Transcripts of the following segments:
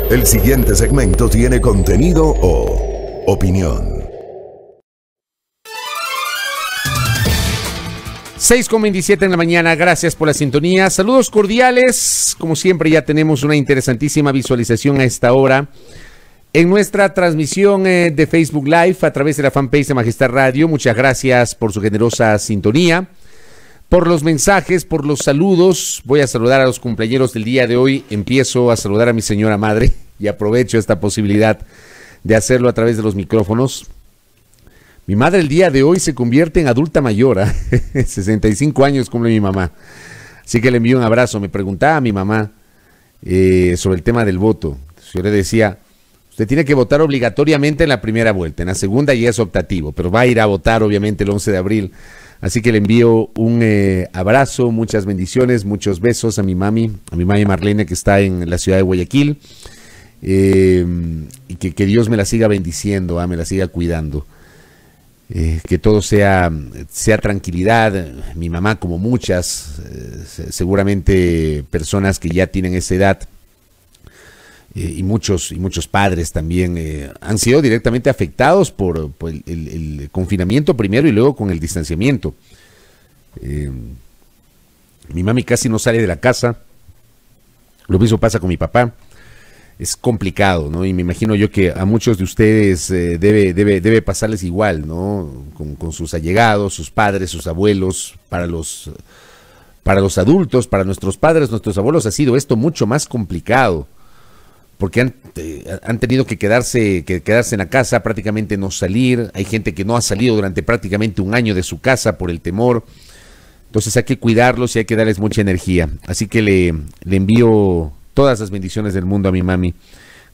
El siguiente segmento tiene contenido o opinión. 6:27 en la mañana, gracias por la sintonía. Saludos cordiales, como siempre ya tenemos una interesantísima visualización a esta hora en nuestra transmisión de Facebook Live a través de la fanpage de Majestad Radio. Muchas gracias por su generosa sintonía, por los mensajes, por los saludos. Voy a saludar a los cumpleañeros del día de hoy. Empiezo a saludar a mi señora madre y aprovecho esta posibilidad de hacerlo a través de los micrófonos. Mi madre el día de hoy se convierte en adulta mayor, 65 años cumple mi mamá. Así que le envío un abrazo. Me preguntaba a mi mamá sobre el tema del voto. Yo le decía, usted tiene que votar obligatoriamente en la primera vuelta, en la segunda ya es optativo, pero va a ir a votar obviamente el 11 de abril. Así que le envío un abrazo, muchas bendiciones, muchos besos a mi mami Marlene, que está en la ciudad de Guayaquil, y que Dios me la siga bendiciendo, me la siga cuidando. Que todo sea tranquilidad. Mi mamá, como muchas, seguramente personas que ya tienen esa edad, y muchos padres también han sido directamente afectados por el confinamiento primero y luego con el distanciamiento. Mi mami casi no sale de la casa. Lo mismo pasa con mi papá. Es complicado, ¿no? Y me imagino yo que a muchos de ustedes debe pasarles igual, ¿no? Con sus allegados, sus padres, sus abuelos. Para los adultos, para nuestros padres, nuestros abuelos, ha sido esto mucho más complicado, porque han tenido que quedarse en la casa, prácticamente no salir. Hay gente que no ha salido durante prácticamente un año de su casa por el temor. Entonces hay que cuidarlos y hay que darles mucha energía. Así que le envío todas las bendiciones del mundo a mi mami,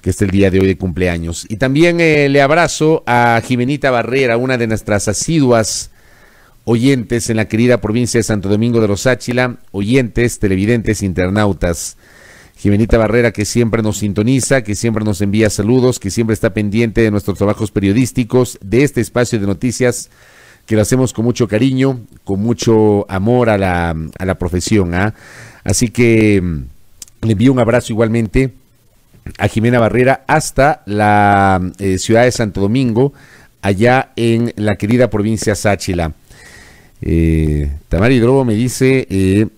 que está el día de hoy de cumpleaños. Y también le abrazo a Jimenita Barrera, una de nuestras asiduas oyentes en la querida provincia de Santo Domingo de los Áchila, oyentes, televidentes, internautas. Jimenita Barrera, que siempre nos sintoniza, que siempre nos envía saludos, que siempre está pendiente de nuestros trabajos periodísticos, de este espacio de noticias, que lo hacemos con mucho cariño, con mucho amor a la profesión. Así que le envío un abrazo igualmente a Jimena Barrera hasta la ciudad de Santo Domingo, allá en la querida provincia Sáchila. Tamara Hidrobo me dice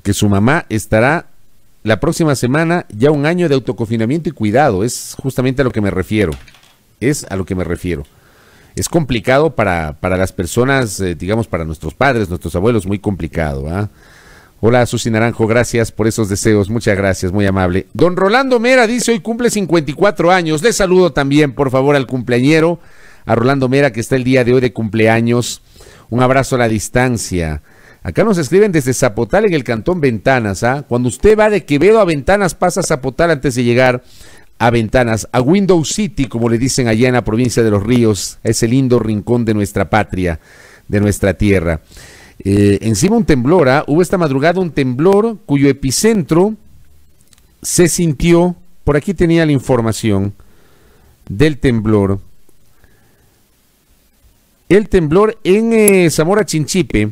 que su mamá estará la próxima semana ya un año de autoconfinamiento y cuidado. Es justamente a lo que me refiero. Es complicado para las personas, digamos, para nuestros padres, nuestros abuelos, muy complicado. Hola, Susi Naranjo, gracias por esos deseos, muchas gracias, muy amable. Don Rolando Mera dice, hoy cumple 54 años, le saludo también, por favor, al cumpleañero, a Rolando Mera, que está el día de hoy de cumpleaños. Un abrazo a la distancia. Acá nos escriben desde Zapotal, en el cantón Ventanas. Cuando usted va de Quevedo a Ventanas, pasa a Zapotal antes de llegar a Ventanas, a Window City, como le dicen allá en la provincia de Los Ríos, a ese lindo rincón de nuestra patria, de nuestra tierra. Encima un temblor, hubo esta madrugada un temblor cuyo epicentro se sintió, por aquí tenía la información del temblor, el temblor en Zamora Chinchipe.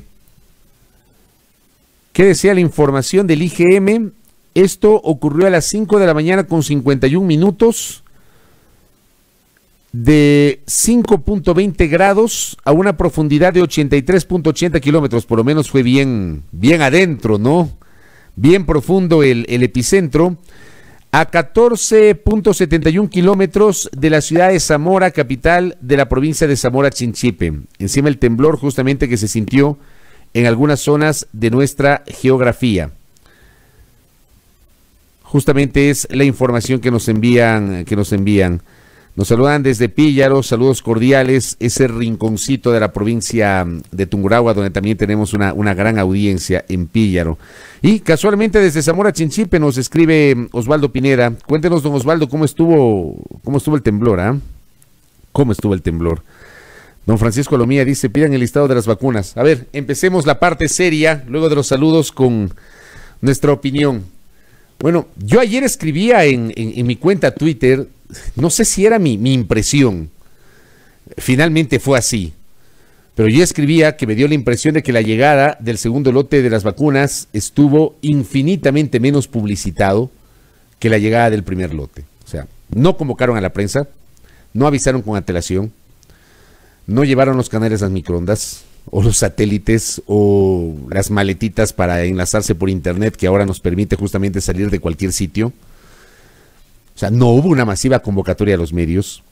¿Qué decía la información del IGM? Esto ocurrió a las 5 de la mañana con 51 minutos, de 5.20 grados a una profundidad de 83.80 kilómetros. Por lo menos fue bien adentro, ¿no? Bien profundo el epicentro, a 14.71 kilómetros de la ciudad de Zamora, capital de la provincia de Zamora Chinchipe. Encima el temblor justamente que se sintió en algunas zonas de nuestra geografía. Justamente es la información que nos envían. Nos saludan desde Píllaro, saludos cordiales, ese rinconcito de la provincia de Tungurahua, donde también tenemos una gran audiencia en Píllaro. Y casualmente desde Zamora Chinchipe nos escribe Osvaldo Pineda. Cuéntenos, don Osvaldo, ¿cómo estuvo el temblor? ¿Cómo estuvo el temblor? Don Francisco Lomía dice, pidan el listado de las vacunas. A ver, empecemos la parte seria, luego de los saludos, con nuestra opinión. Bueno, yo ayer escribía en mi cuenta Twitter, no sé si era mi impresión, finalmente fue así, pero yo escribía que me dio la impresión de que la llegada del segundo lote de las vacunas estuvo infinitamente menos publicitado que la llegada del primer lote. O sea, No convocaron a la prensa, no avisaron con antelación, no llevaron los canales a microondas, o los satélites, o las maletitas para enlazarse por internet, que ahora nos permite justamente salir de cualquier sitio. O sea, no hubo una masiva convocatoria a los medios,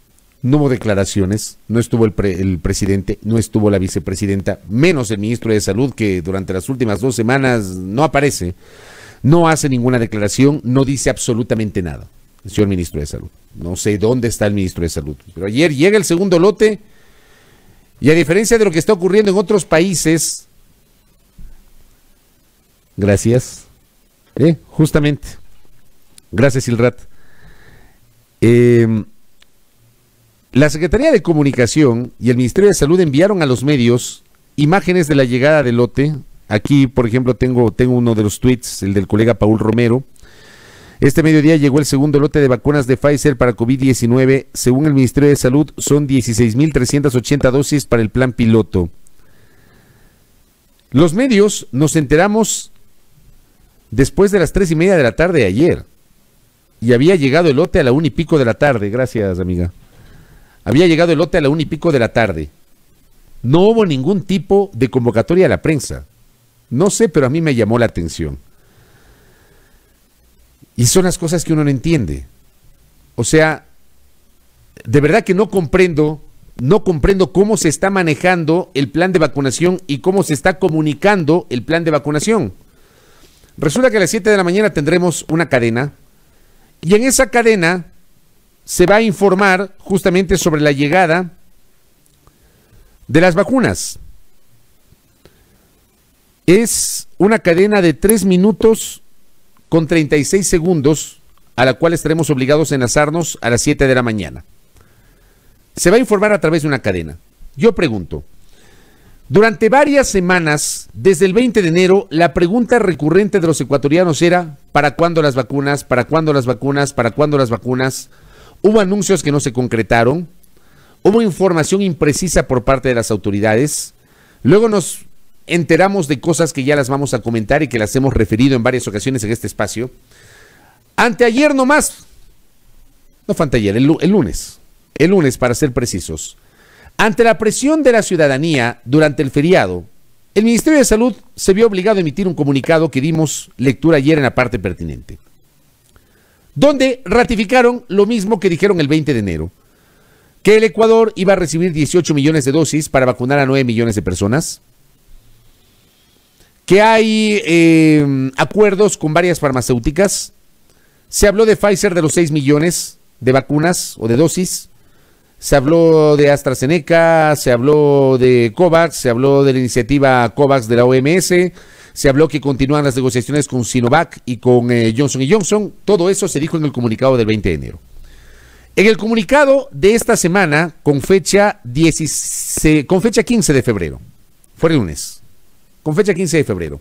no hubo declaraciones, no estuvo el presidente, no estuvo la vicepresidenta, menos el ministro de Salud, que durante las últimas 2 semanas no aparece, no hace ninguna declaración, no dice absolutamente nada. El señor ministro de Salud. No sé dónde está el ministro de Salud. Pero ayer llega el segundo lote y, a diferencia de lo que está ocurriendo en otros países, gracias, justamente, gracias Ilrat, la Secretaría de Comunicación y el Ministerio de Salud enviaron a los medios imágenes de la llegada del lote. Aquí, por ejemplo, tengo uno de los tweets, el del colega Paul Romero. Este mediodía llegó el segundo lote de vacunas de Pfizer para COVID-19. Según el Ministerio de Salud, son 16.380 dosis para el plan piloto. Los medios nos enteramos después de las 3:30 de la tarde de ayer. Y había llegado el lote a la 1:00 de la tarde. Gracias, amiga. Había llegado el lote a la 1:00 de la tarde. No hubo ningún tipo de convocatoria a la prensa. No sé, pero a mí me llamó la atención. Y son las cosas que uno no entiende. O sea, de verdad que no comprendo cómo se está manejando el plan de vacunación y cómo se está comunicando el plan de vacunación. Resulta que a las 7 de la mañana tendremos una cadena, y en esa cadena se va a informar justamente sobre la llegada de las vacunas. Es una cadena de 3 minutos con 36 segundos, a la cual estaremos obligados a enlazarnos a las 7 de la mañana. Se va a informar a través de una cadena. Yo pregunto, durante varias semanas, desde el 20 de enero, la pregunta recurrente de los ecuatorianos era: ¿para cuándo las vacunas? ¿Para cuándo las vacunas? ¿Para cuándo las vacunas? Hubo anuncios que no se concretaron, hubo información imprecisa por parte de las autoridades, luego nos enteramos de cosas que ya las vamos a comentar y que las hemos referido en varias ocasiones en este espacio. Anteayer nomás, no fue anteayer, el lunes para ser precisos, ante la presión de la ciudadanía durante el feriado, el Ministerio de Salud se vio obligado a emitir un comunicado que dimos lectura ayer en la parte pertinente, donde ratificaron lo mismo que dijeron el 20 de enero, que el Ecuador iba a recibir 18 millones de dosis para vacunar a 9 millones de personas, que hay acuerdos con varias farmacéuticas. Se habló de Pfizer, de los 6 millones de vacunas o de dosis, se habló de AstraZeneca, se habló de COVAX, se habló de la iniciativa COVAX de la OMS, se habló que continúan las negociaciones con Sinovac y con Johnson & Johnson. Todo eso se dijo en el comunicado del 20 de enero. En el comunicado de esta semana, con fecha 15 de febrero, fue el lunes, con fecha 15 de febrero,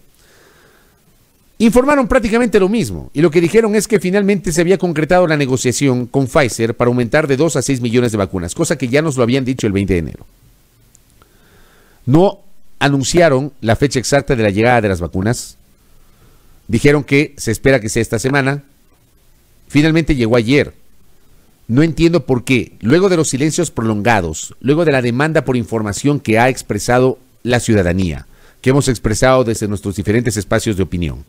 informaron prácticamente lo mismo, y lo que dijeron es que finalmente se había concretado la negociación con Pfizer para aumentar de 2 a 6 millones de vacunas, cosa que ya nos lo habían dicho el 20 de enero. No anunciaron la fecha exacta de la llegada de las vacunas, dijeron que se espera que sea esta semana, finalmente llegó ayer. No entiendo por qué, luego de los silencios prolongados, luego de la demanda por información que ha expresado la ciudadanía, que hemos expresado desde nuestros diferentes espacios de opinión,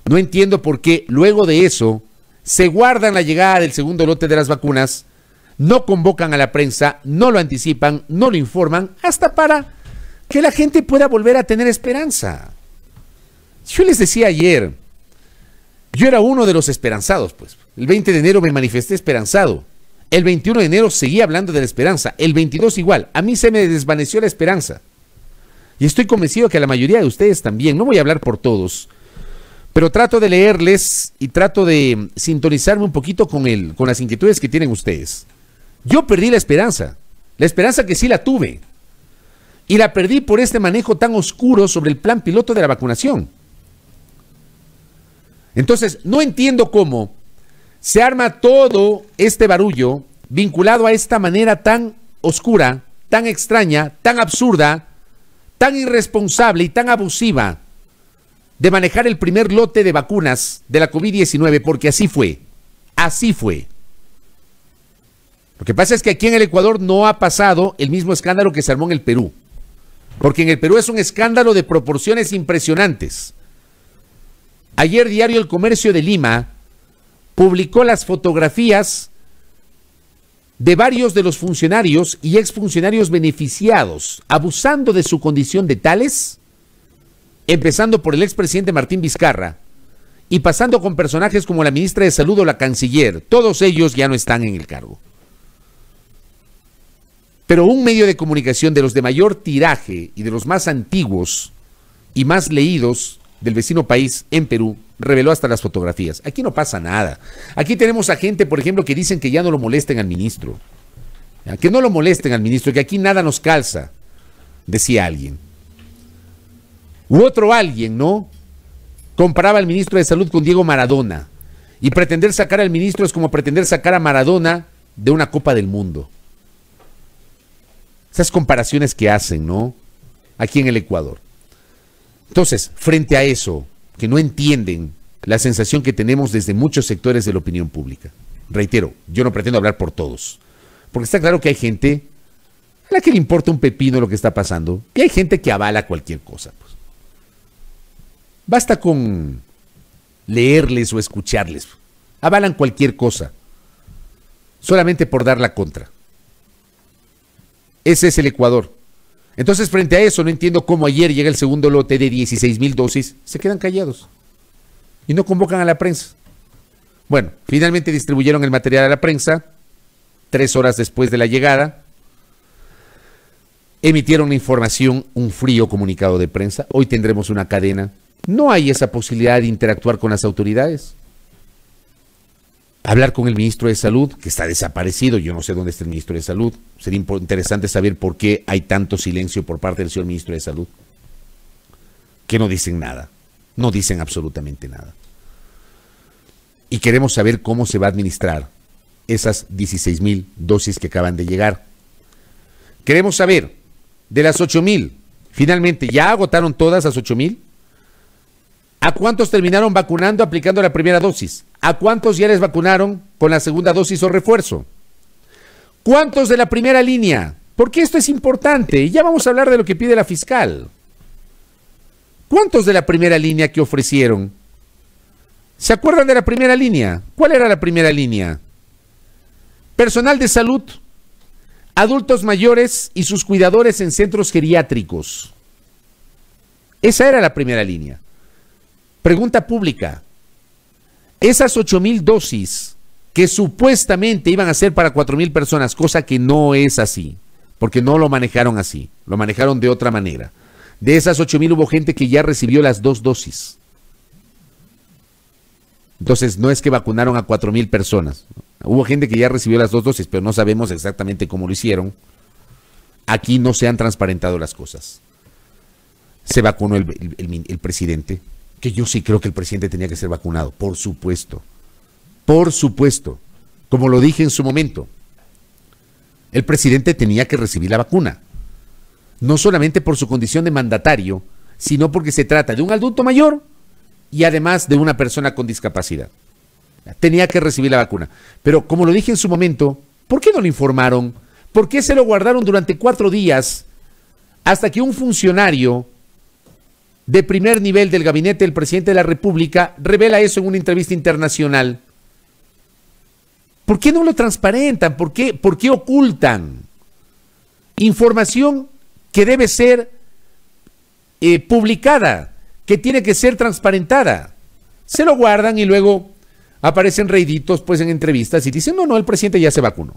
no entiendo por qué luego de eso se guardan la llegada del segundo lote de las vacunas, no convocan a la prensa, no lo anticipan, no lo informan, hasta para que la gente pueda volver a tener esperanza. Yo les decía ayer, yo era uno de los esperanzados, pues. El 20 de enero me manifesté esperanzado. El 21 de enero seguí hablando de la esperanza. El 22 igual. A mí se me desvaneció la esperanza. Y estoy convencido que a la mayoría de ustedes también. No voy a hablar por todos, pero trato de leerles y trato de sintonizarme un poquito con las inquietudes que tienen ustedes. Yo perdí la esperanza que sí la tuve. Y la perdí por este manejo tan oscuro sobre el plan piloto de la vacunación. Entonces, no entiendo cómo se arma todo este barullo vinculado a esta manera tan oscura, tan extraña, tan absurda, tan irresponsable y tan abusiva de manejar el primer lote de vacunas de la COVID-19, porque así fue. Así fue. Lo que pasa es que aquí en el Ecuador no ha pasado el mismo escándalo que se armó en el Perú. Porque en el Perú es un escándalo de proporciones impresionantes. Ayer Diario El Comercio de Lima publicó las fotografías de varios de los funcionarios y exfuncionarios beneficiados, abusando de su condición de tales, empezando por el expresidente Martín Vizcarra y pasando con personajes como la ministra de Salud o la canciller. Todos ellos ya no están en el cargo. Pero un medio de comunicación de los de mayor tiraje y de los más antiguos y más leídos del vecino país en Perú reveló hasta las fotografías. Aquí no pasa nada. Aquí tenemos a gente, por ejemplo, que dicen que ya no lo molesten al ministro. Que no lo molesten al ministro, que aquí nada nos calza, decía alguien. U otro alguien, ¿no? Comparaba al ministro de Salud con Diego Maradona. Y pretender sacar al ministro es como pretender sacar a Maradona de una Copa del Mundo. Esas comparaciones que hacen, ¿no? Aquí en el Ecuador. Entonces, frente a eso, que no entienden la sensación que tenemos desde muchos sectores de la opinión pública. Reitero, yo no pretendo hablar por todos, porque está claro que hay gente a la que le importa un pepino lo que está pasando, y hay gente que avala cualquier cosa. Pues. Basta con leerles o escucharles. Avalan cualquier cosa, solamente por dar la contra. Ese es el Ecuador. Entonces, frente a eso, no entiendo cómo ayer llega el segundo lote de 16,000 dosis, se quedan callados y no convocan a la prensa. Bueno, finalmente distribuyeron el material a la prensa, 3 horas después de la llegada, emitieron la información, un frío comunicado de prensa, hoy tendremos una cadena. No hay esa posibilidad de interactuar con las autoridades. Hablar con el ministro de Salud, que está desaparecido, yo no sé dónde está el ministro de Salud. Sería interesante saber por qué hay tanto silencio por parte del señor ministro de Salud. Que no dicen nada, no dicen absolutamente nada. Y queremos saber cómo se va a administrar esas 16,000 dosis que acaban de llegar. Queremos saber, de las 8,000, finalmente, ¿ya agotaron todas las 8,000? ¿A cuántos terminaron vacunando aplicando la primera dosis? ¿A cuántos ya les vacunaron con la segunda dosis o refuerzo? ¿Cuántos de la primera línea? Porque esto es importante y ya vamos a hablar de lo que pide la fiscal. ¿Cuántos de la primera línea que ofrecieron? ¿Se acuerdan de la primera línea? ¿Cuál era la primera línea? Personal de salud, adultos mayores y sus cuidadores en centros geriátricos. Esa era la primera línea. Pregunta pública. Esas 8,000 dosis que supuestamente iban a ser para 4,000 personas, cosa que no es así, porque no lo manejaron así, lo manejaron de otra manera. De esas 8,000 hubo gente que ya recibió las 2 dosis. Entonces no es que vacunaron a 4,000 personas. Hubo gente que ya recibió las 2 dosis, pero no sabemos exactamente cómo lo hicieron. Aquí no se han transparentado las cosas. Se vacunó el presidente, que yo sí creo que el presidente tenía que ser vacunado, por supuesto. Por supuesto. Como lo dije en su momento, el presidente tenía que recibir la vacuna. No solamente por su condición de mandatario, sino porque se trata de un adulto mayor y además de una persona con discapacidad. Tenía que recibir la vacuna. Pero como lo dije en su momento, ¿por qué no lo informaron? ¿Por qué se lo guardaron durante 4 días hasta que un funcionario de primer nivel del gabinete del presidente de la República revela eso en una entrevista internacional? ¿Por qué no lo transparentan? ¿Por qué ocultan información que debe ser publicada, que tiene que ser transparentada? Se lo guardan y luego aparecen reiditos pues en entrevistas y dicen, no, el presidente ya se vacunó,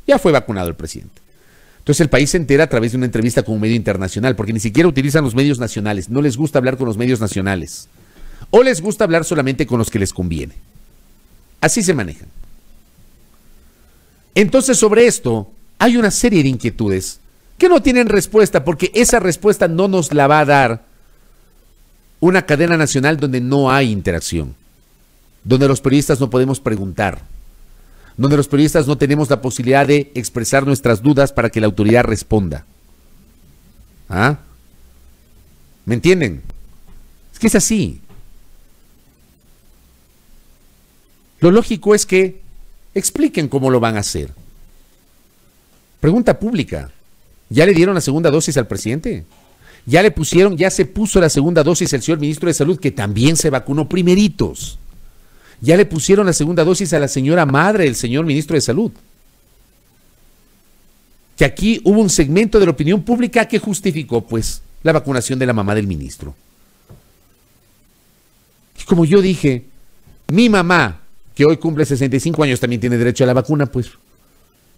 ya fue vacunado el presidente. Entonces el país se entera a través de una entrevista con un medio internacional, porque ni siquiera utilizan los medios nacionales, no les gusta hablar con los medios nacionales, o les gusta hablar solamente con los que les conviene. Así se manejan. Entonces sobre esto hay una serie de inquietudes que no tienen respuesta, porque esa respuesta no nos la va a dar una cadena nacional donde no hay interacción, donde los periodistas no podemos preguntar, donde los periodistas no tenemos la posibilidad de expresar nuestras dudas para que la autoridad responda. ¿Ah? ¿Me entienden? Es que es así. Lo lógico es que expliquen cómo lo van a hacer. Pregunta pública. ¿Ya le dieron la segunda dosis al presidente? Ya se puso la segunda dosis el señor ministro de Salud, que también se vacunó primeritos. Ya le pusieron la segunda dosis a la señora madre del señor ministro de Salud. Que aquí hubo un segmento de la opinión pública que justificó, pues, la vacunación de la mamá del ministro. Y como yo dije, mi mamá, que hoy cumple 65 años, también tiene derecho a la vacuna, pues.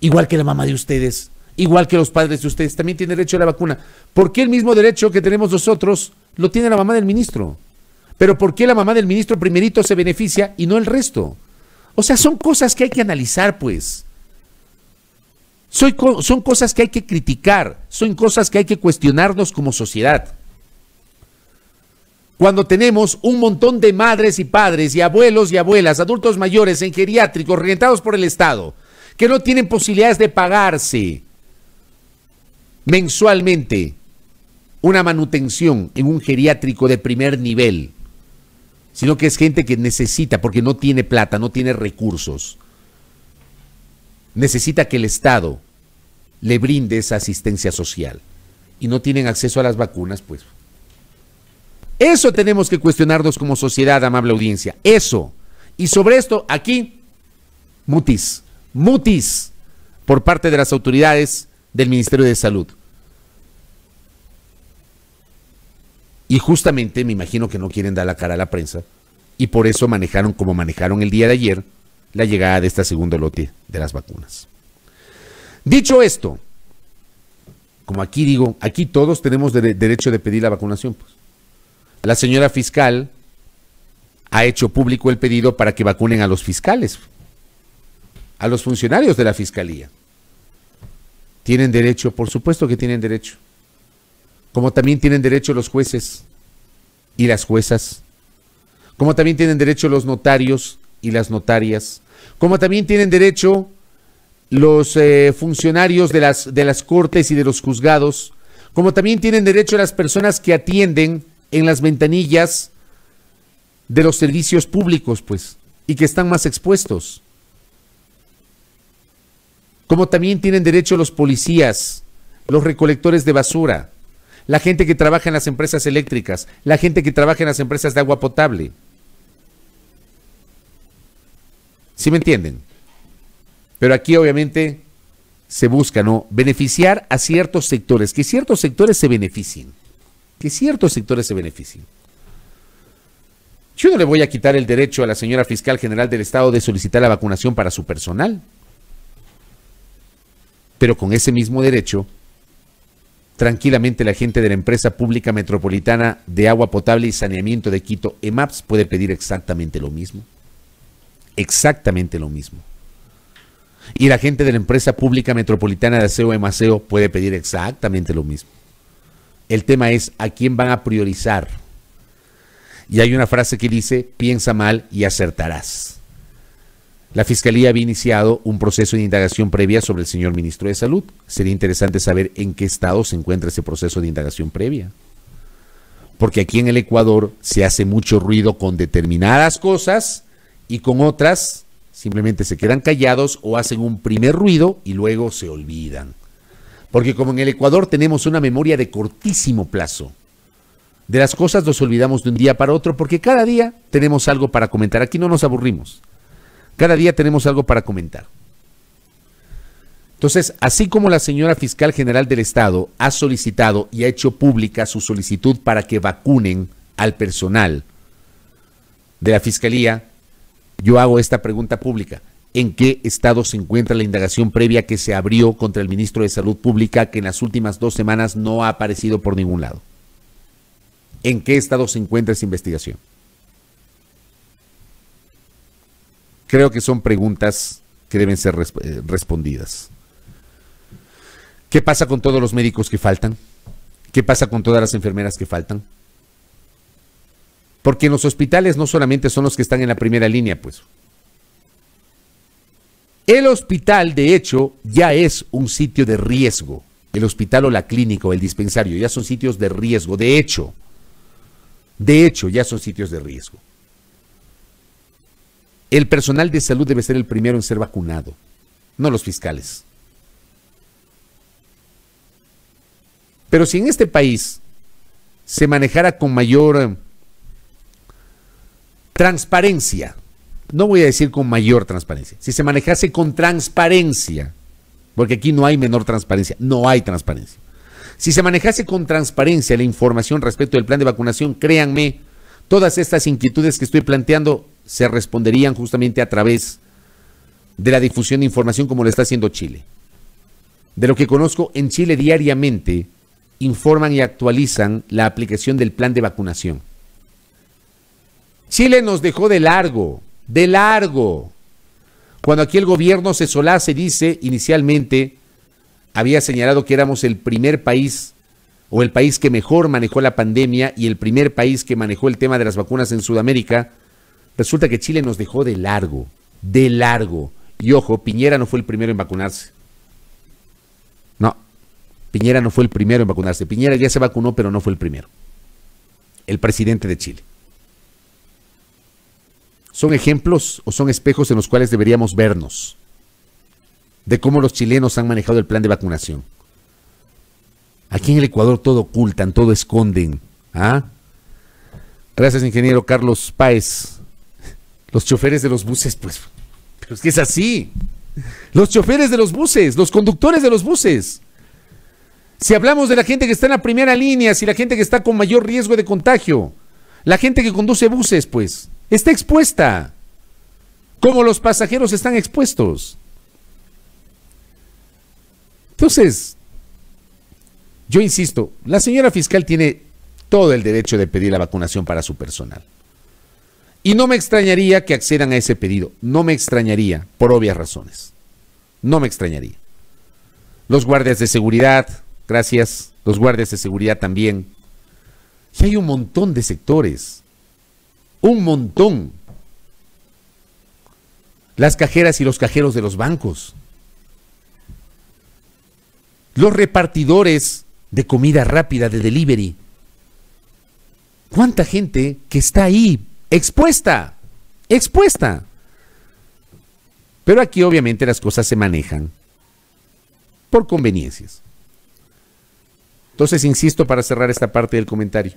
Igual que la mamá de ustedes, igual que los padres de ustedes, también tiene derecho a la vacuna. ¿Por qué el mismo derecho que tenemos nosotros lo tiene la mamá del ministro? Pero ¿por qué la mamá del ministro primerito se beneficia y no el resto? O sea, son cosas que hay que analizar, pues. Son cosas que hay que criticar, son cosas que hay que cuestionarnos como sociedad. Cuando tenemos un montón de madres y padres y abuelos y abuelas, adultos mayores en geriátricos rentados por el Estado, que no tienen posibilidades de pagarse mensualmente una manutención en un geriátrico de primer nivel, sino que es gente que necesita, porque no tiene plata, no tiene recursos, necesita que el Estado le brinde esa asistencia social y no tienen acceso a las vacunas, pues. Eso tenemos que cuestionarnos como sociedad, amable audiencia. Eso. Y sobre esto, aquí, mutis por parte de las autoridades del Ministerio de Salud. Y justamente me imagino que no quieren dar la cara a la prensa y por eso manejaron como manejaron el día de ayer la llegada de este segundo lote de las vacunas. Dicho esto, como aquí digo, aquí todos tenemos derecho de pedir la vacunación, pues. La señora fiscal ha hecho público el pedido para que vacunen a los fiscales, a los funcionarios de la fiscalía. ¿Tienen derecho? Por supuesto que tienen derecho. Como también tienen derecho los jueces y las juezas. Como también tienen derecho los notarios y las notarias. Como también tienen derecho los funcionarios de las cortes y de los juzgados. Como también tienen derecho las personas que atienden en las ventanillas de los servicios públicos, pues, y que están más expuestos. Como también tienen derecho los policías, los recolectores de basura, la gente que trabaja en las empresas eléctricas, la gente que trabaja en las empresas de agua potable. ¿Sí me entienden? Pero aquí obviamente se busca, ¿no?, beneficiar a ciertos sectores, que ciertos sectores se beneficien. Yo no le voy a quitar el derecho a la señora fiscal general del Estado de solicitar la vacunación para su personal. Pero con ese mismo derecho, tranquilamente la gente de la empresa pública metropolitana de agua potable y saneamiento de Quito, EMAPS, puede pedir exactamente lo mismo. Exactamente lo mismo. Y la gente de la empresa pública metropolitana de aseo, EMASEO, puede pedir exactamente lo mismo. El tema es a quién van a priorizar. Y hay una frase que dice, piensa mal y acertarás. La Fiscalía había iniciado un proceso de indagación previa sobre el señor ministro de Salud. Sería interesante saber en qué estado se encuentra ese proceso de indagación previa. Porque aquí en el Ecuador se hace mucho ruido con determinadas cosas y con otras simplemente se quedan callados o hacen un primer ruido y luego se olvidan. Porque como en el Ecuador tenemos una memoria de cortísimo plazo, de las cosas nos olvidamos de un día para otro porque cada día tenemos algo para comentar. Aquí no nos aburrimos. Cada día tenemos algo para comentar. Entonces, así como la señora fiscal general del Estado ha solicitado y ha hecho pública su solicitud para que vacunen al personal de la Fiscalía, yo hago esta pregunta pública. ¿En qué estado se encuentra la indagación previa que se abrió contra el ministro de Salud Pública que en las últimas 2 semanas no ha aparecido por ningún lado? ¿En qué estado se encuentra esa investigación? Creo que son preguntas que deben ser respondidas. ¿Qué pasa con todos los médicos que faltan? ¿Qué pasa con todas las enfermeras que faltan? Porque en los hospitales no solamente son los que están en la primera línea, pues. El hospital, de hecho, ya es un sitio de riesgo. El hospital o la clínica o el dispensario ya son sitios de riesgo. De hecho, ya son sitios de riesgo. El personal de salud debe ser el primero en ser vacunado, no los fiscales. Pero si en este país se manejara con mayor transparencia, no voy a decir con mayor transparencia, si se manejase con transparencia, porque aquí no hay menor transparencia, no hay transparencia. Si se manejase con transparencia la información respecto del plan de vacunación, créanme, todas estas inquietudes que estoy planteando se responderían justamente a través de la difusión de información como lo está haciendo Chile. De lo que conozco, en Chile diariamente informan y actualizan la aplicación del plan de vacunación. Chile nos dejó de largo, cuando aquí el gobierno se solace, dice, inicialmente había señalado que éramos el primer país o el país que mejor manejó la pandemia y el primer país que manejó el tema de las vacunas en Sudamérica. Resulta que Chile nos dejó de largo. Y ojo, Piñera no fue el primero en vacunarse. No, Piñera no fue el primero en vacunarse. Piñera ya se vacunó, pero no fue el primero. El presidente de Chile. Son ejemplos o son espejos en los cuales deberíamos vernos de cómo los chilenos han manejado el plan de vacunación. Aquí en el Ecuador todo ocultan, todo esconden. ¿Ah? Gracias, ingeniero Carlos Páez. Los choferes de los buses, pues, pero es que es así. Los choferes de los buses, los conductores de los buses. Si hablamos de la gente que está en la primera línea, si la gente que está con mayor riesgo de contagio, la gente que conduce buses, pues, está expuesta. Como los pasajeros están expuestos. Entonces, yo insisto, la señora fiscal tiene todo el derecho de pedir la vacunación para su personal. Y no me extrañaría que accedan a ese pedido. No me extrañaría, por obvias razones. No me extrañaría. Los guardias de seguridad, gracias. Los guardias de seguridad también. Y hay un montón de sectores. Un montón. Las cajeras y los cajeros de los bancos. Los repartidores de comida rápida, de delivery. ¿Cuánta gente que está ahí expuesta? Pero aquí obviamente las cosas se manejan por conveniencias. Entonces, insisto, para cerrar esta parte del comentario,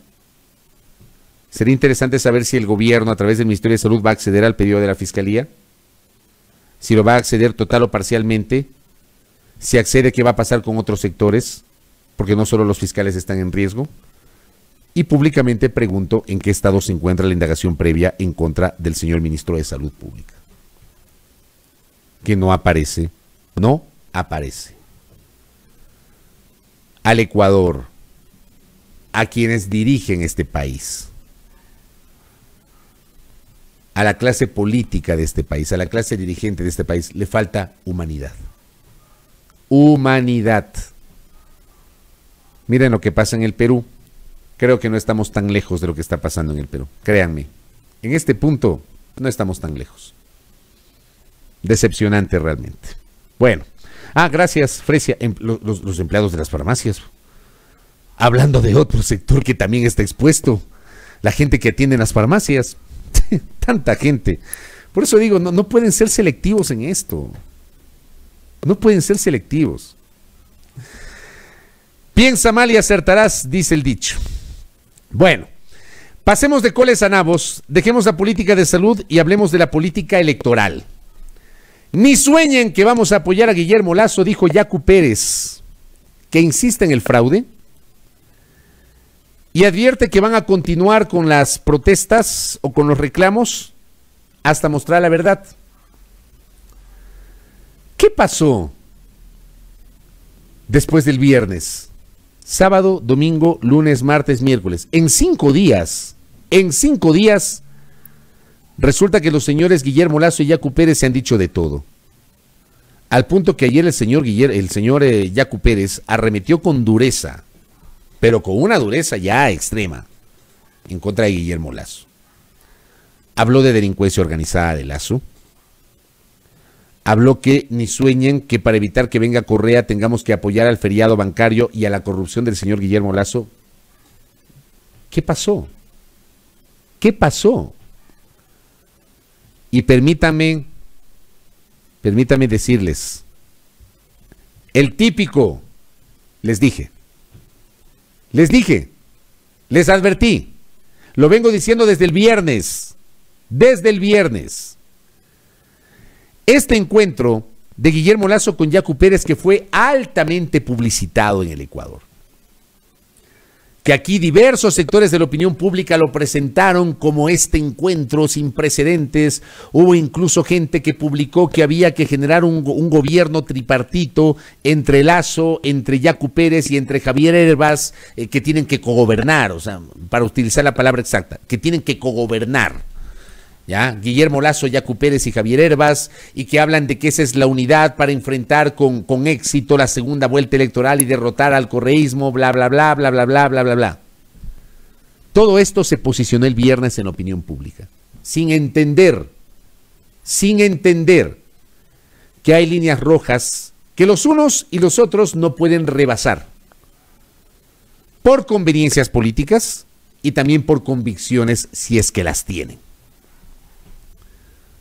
sería interesante saber si el gobierno a través del Ministerio de Salud va a acceder al pedido de la Fiscalía, si lo va a acceder total o parcialmente, si accede, qué va a pasar con otros sectores, porque no solo los fiscales están en riesgo. Y públicamente pregunto en qué estado se encuentra la indagación previa en contra del señor ministro de Salud Pública. Que no aparece. Al Ecuador, a quienes dirigen este país, a la clase política de este país, a la clase dirigente de este país, le falta humanidad. Humanidad. Miren lo que pasa en el Perú. Creo que no estamos tan lejos de lo que está pasando en el Perú. Créanme, en este punto no estamos tan lejos. Decepcionante realmente. Bueno. Gracias, Fresia. Los empleados de las farmacias. Hablando de otro sector que también está expuesto. La gente que atiende en las farmacias. Tanta gente. Por eso digo, no pueden ser selectivos en esto. No pueden ser selectivos. Piensa mal y acertarás, dice el dicho. Bueno, pasemos de coles a nabos, dejemos la política de salud y hablemos de la política electoral. Ni sueñen que vamos a apoyar a Guillermo Lasso, dijo Yacu Pérez, que insiste en el fraude y advierte que van a continuar con las protestas o con los reclamos hasta mostrar la verdad. ¿Qué pasó después del viernes? Sábado, domingo, lunes, martes, miércoles. En 5 días, resulta que los señores Guillermo Lasso y Yacu Pérez se han dicho de todo. Al punto que ayer el señor Yacu Pérez arremetió con dureza, pero con una dureza ya extrema, en contra de Guillermo Lasso. Habló de delincuencia organizada de Lasso. Habló que ni sueñen que para evitar que venga Correa tengamos que apoyar al feriado bancario y a la corrupción del señor Guillermo Lasso. ¿Qué pasó? Y permítame decirles, el típico, les dije, Les dije, les advertí, lo vengo diciendo desde el viernes. Este encuentro de Guillermo Lasso con Yacu Pérez, que fue altamente publicitado en el Ecuador, que aquí diversos sectores de la opinión pública lo presentaron como este encuentro sin precedentes. Hubo incluso gente que publicó que había que generar un gobierno tripartito entre Lasso, entre Yacu Pérez y entre Javier Hervás, que tienen que cogobernar, o sea, para utilizar la palabra exacta, que tienen que cogobernar. ¿Ya? Guillermo Lasso, Yacu Pérez y Javier Hervás, y que hablan de que esa es la unidad para enfrentar con éxito la segunda vuelta electoral y derrotar al correísmo, bla, bla, bla, bla, bla, bla, bla, bla, bla. Todo esto se posicionó el viernes en la opinión pública, sin entender que hay líneas rojas que los unos y los otros no pueden rebasar, por conveniencias políticas y también por convicciones, si es que las tienen.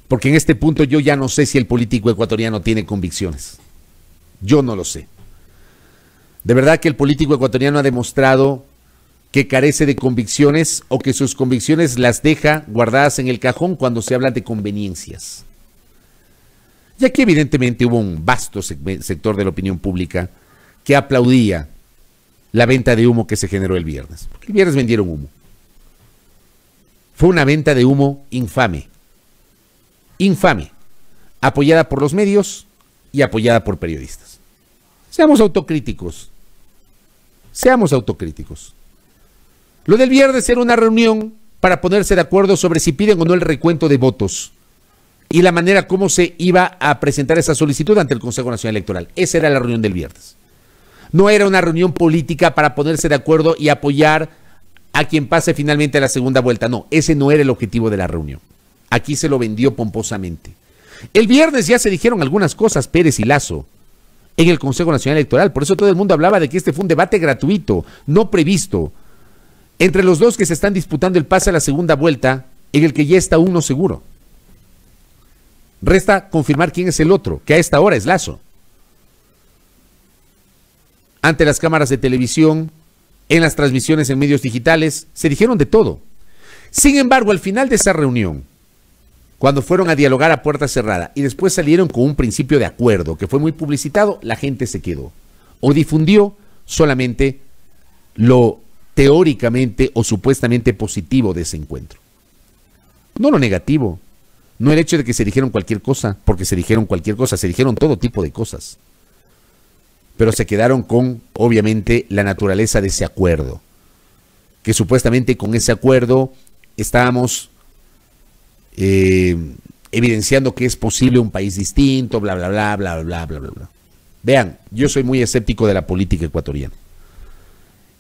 Porque en este punto yo ya no sé si el político ecuatoriano tiene convicciones. Yo no lo sé. De verdad que el político ecuatoriano ha demostrado que carece de convicciones, o que sus convicciones las deja guardadas en el cajón cuando se habla de conveniencias. Y aquí evidentemente hubo un vasto sector de la opinión pública que aplaudía la venta de humo que se generó el viernes. Porque el viernes vendieron humo. Fue una venta de humo infame. Infame, apoyada por los medios y apoyada por periodistas. Seamos autocríticos. Lo del viernes era una reunión para ponerse de acuerdo sobre si piden o no el recuento de votos y la manera como se iba a presentar esa solicitud ante el Consejo Nacional Electoral. Esa era la reunión del viernes. No era una reunión política para ponerse de acuerdo y apoyar a quien pase finalmente a la segunda vuelta. No, ese no era el objetivo de la reunión. Aquí se lo vendió pomposamente. El viernes ya se dijeron algunas cosas Pérez y Lasso en el Consejo Nacional Electoral. Por eso todo el mundo hablaba de que este fue un debate gratuito, no previsto, entre los dos que se están disputando el pase a la segunda vuelta, en el que ya está uno seguro. Resta confirmar quién es el otro, que a esta hora es Lasso. Ante las cámaras de televisión, en las transmisiones en medios digitales, se dijeron de todo. Sin embargo, al final de esa reunión, cuando fueron a dialogar a puerta cerrada y después salieron con un principio de acuerdo que fue muy publicitado, la gente se quedó o difundió solamente lo teóricamente o supuestamente positivo de ese encuentro. No lo negativo, no el hecho de que se dijeron cualquier cosa, porque se dijeron cualquier cosa, se dijeron todo tipo de cosas. Pero se quedaron con, obviamente, la naturaleza de ese acuerdo, que supuestamente con ese acuerdo estábamos evidenciando que es posible un país distinto, bla, bla, bla, bla, bla, bla, bla, bla. Vean, yo soy muy escéptico de la política ecuatoriana.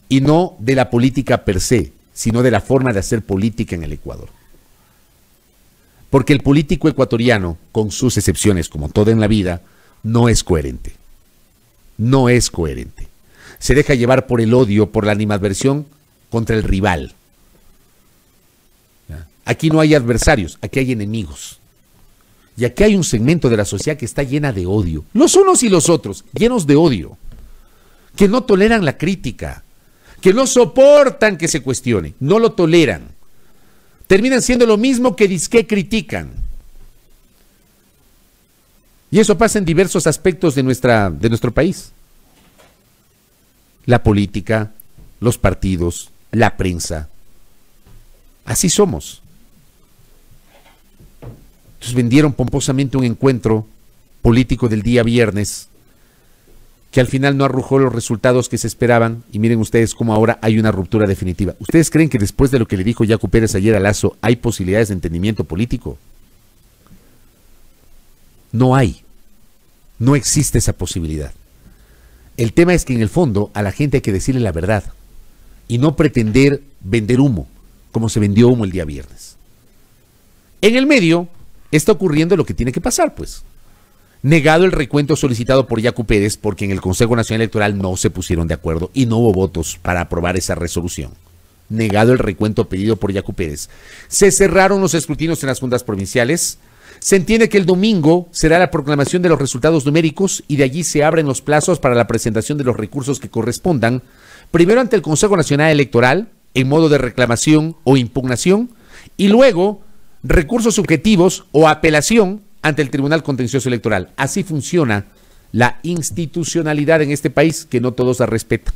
Y no de la política per se, sino de la forma de hacer política en el Ecuador. Porque el político ecuatoriano, con sus excepciones, como todo en la vida, no es coherente. No es coherente. Se deja llevar por el odio, por la animadversión contra el rival. Aquí no hay adversarios, aquí hay enemigos. Y aquí hay un segmento de la sociedad que está llena de odio. Los unos y los otros, llenos de odio. Que no toleran la crítica. Que no soportan que se cuestione. No lo toleran. Terminan siendo lo mismo que disque critican. Y eso pasa en diversos aspectos de nuestro país. La política, los partidos, la prensa. Así somos. Entonces vendieron pomposamente un encuentro político del día viernes que al final no arrojó los resultados que se esperaban, y miren ustedes cómo ahora hay una ruptura definitiva. ¿Ustedes creen que después de lo que le dijo Yacu Pérez ayer a Lasso hay posibilidades de entendimiento político? No hay. No existe esa posibilidad. El tema es que en el fondo a la gente hay que decirle la verdad y no pretender vender humo como se vendió humo el día viernes. En el medio está ocurriendo lo que tiene que pasar, pues. Negado el recuento solicitado por Yacu Pérez porque en el Consejo Nacional Electoral no se pusieron de acuerdo y no hubo votos para aprobar esa resolución. Negado el recuento pedido por Yacu Pérez. Se cerraron los escrutinios en las juntas provinciales, Se entiende que el domingo será la proclamación de los resultados numéricos y de allí se abren los plazos para la presentación de los recursos que correspondan, primero ante el Consejo Nacional Electoral, en modo de reclamación o impugnación, y luego recursos subjetivos o apelación ante el Tribunal Contencioso Electoral. Así funciona la institucionalidad en este país, que no todos la respetan.